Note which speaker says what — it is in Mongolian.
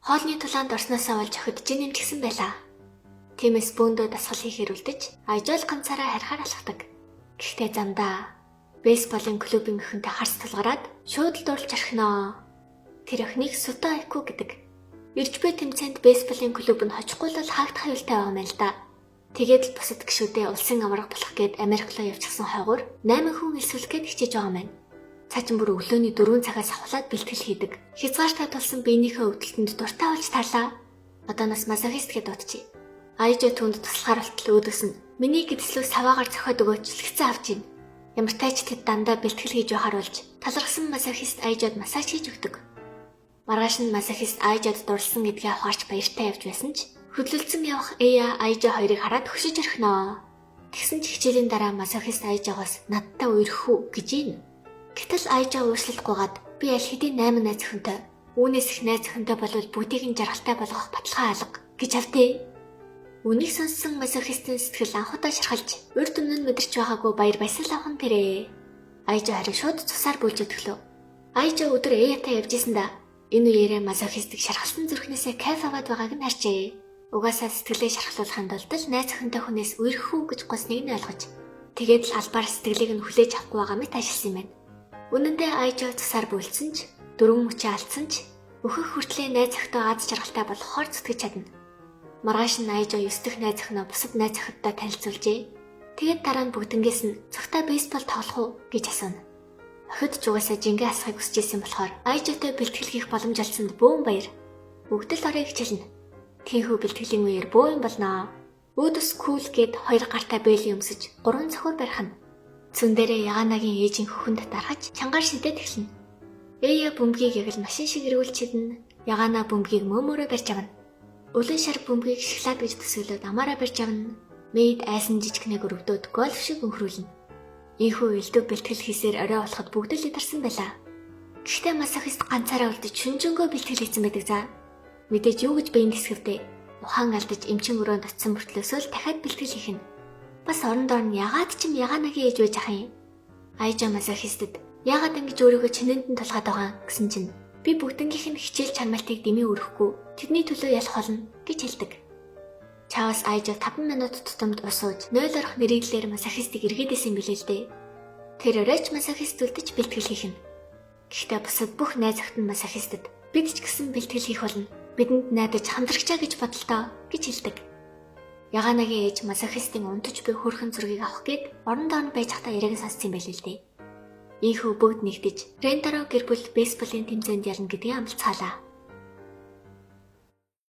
Speaker 1: Хоолны тулаанд орсноосоо болж охид жин нэмчихсэн байлаа. Тиймээс бөөндөө дасгал хийхээр үлдэж, Айжол ганцаараа харихаар алхдаг. Гэхдээ замдаа бейсболын клубын охинтой харс тулгараад шууд л дурлж орхиноо. Тэр охиныг Суто Айку гэдэг. Ирж буй тэмцээнд бейсболын клуб нь хожихгүй л хаагдах аюултай байгаа юм л да. Тэгээд л бусад гишүүдээ улсын аварга болох гээд Америк руу явчихсан хойгоор 8 хүн элсүүлэх гээд хичээж байгаа юм байна. Цаачин бүр өглөөний 4 цагаас авахлаад бэлтгэл хийдэг. Хязгаартай тулсан биенийхээ өвдөлтөнд дуртай болж тарлаа. Одооноос мазохист гэж дуудчих. Айжо түнд туслахаар болтол өөдөөс нь миний гэдэслүү саваагаар зохиод өгөөч лгцэн авч ийн. Ямар тач тэд дандаа бэлтгэл хийж байхаар болж талархсан мазохист Айжод массаж хийж өгдөг. Маргааш нь мазохист Айжод дурлсан гэдгээ авахарч баяртай явж байсан ч хөдлөлцөн явах Эя Айжо хоёрыг хараад хөшиж орхиноо. Тэгсэн ч хичээлийн дараа мазохист Айжогоос надтай уйрах уу гэж ийн. Гэтэл Айжо уушлалгүйгаад би аль хэдийн 8 найз охинтой. Үүнээс их найз охинтой болвол бүгдийг нь жаргалтай болгох баталгаа алга гэж авдээ. Үнийг сонссон мазохистын сэтгэл анхудаа шархалж, урд өмнө нь мэдэрч байгаагүй баяр баясгал авах нь тэрэ. Айжо харин шууд цусаар бүүлж өдөглөө. Айжо өдөр Эятай явж исэн да. Энэ үеэрээ мазохистыг шархалсан зүрхнээсээ кайф аваад байгааг нь харжээ. Угаасаа сэтгэлээ шархлуулахын тулд найз охинтой хүнээс уйрах уу гэж госныг нь ойлгож, тэгээд л албаар сэтгэлийг нь хүлээж авахгүй байгаа мэт ажилласан юм байна. Үнэн дээр Айжо цусаар бүүлдсэн ч, дөрвөн мөчөө алдсан ч, өөхөх хүртлээр найз охтой аз жаргалтай болохоор зүтгэж чадна. Маргааш нь Айжо 9 дахь найз охиноо бусад найз охидтой танилцуулжээ. Тэгээд дараа нь бүгднгээс нь цогтой бейсбол тоглох уу гэж асууна. Охид ч угаасаа жингээ асахыг хүсэж исэн болохоор Айжотой бэлтгэл хийх боломж олсонд бөөн баяр. Бүгд л орё гэж хэлнэ. Тийхүү бэлтгэлийн үеэр бөө юм болноо. Өөдөөс кул гээд 2 гартаа бэйли өмсөж 3 цохор барих нь. Цүн дээрээ Яганагийн ээжийн хөхөнд дарахж чангаар шидэт эхэлнэ. Эя бөмбөгийг яг л машин шиг эргүүлж хиднэ. Ягана бөмбөгийг мөөмөөрөө барьж авна. Улын шар бөмбөгийг шоколад гэж төсөөлөд амаараа барьж авна. Мэйд айсан жижигнэг өрөвдөөд гольф шиг өнхрүүлнэ. Ийхүү элдв бэлтгэл хийсээр орой болоход бүгд л идарсан байлаа. Гэхдээ мазохист ганцаараа үлдэж шүнжэнгөө бэлтгэл хийсэн байдаг за. Мэдээж юу гэж биеийн тэсгэвдээ ухаан алдаж эмчин өрөөнд очисон мөртлөөсөө л дахиад бэлтгэл хийх нь. Бас орон доор нь ягаад ч юм Яганагийн ээж байж ах юм. Айжо мазохистэд ягаад ингэж өөрийгөө чинэнд нь тулгаад байгаа гэсэн чинь би бүгднгийнх нь хичээл чанмалтыг дэмий өрөхгүй тэдний төлөө ялах болно гэж хэлдэг. Чаавас Айжо 5 минут тутамд ус ууж 0 орох нэрийдлэр мазохистыг эргээдсэн билээ л дээ. Тэр оройч мазохист үлдэж бэлтгэл хийх нь. Гэхдээ бусад бүх найз охид нь мазохистэд бид ч гэсэн бэлтгэл хийх болно. Бидэнд найдаж хамдрагчаа гэж бодлоо гэж хэлдэг. Яганагийн ээж мазохистын унтаж буй хөрхөн зургийг авах гээд орон доор байж хата яриаг сонссон байл л дээ. Ийхүү бүгд нэгдэж Рентаро гэр бүл бейсболын тэмцээнд ялна гэдгийг амлацгаалаа.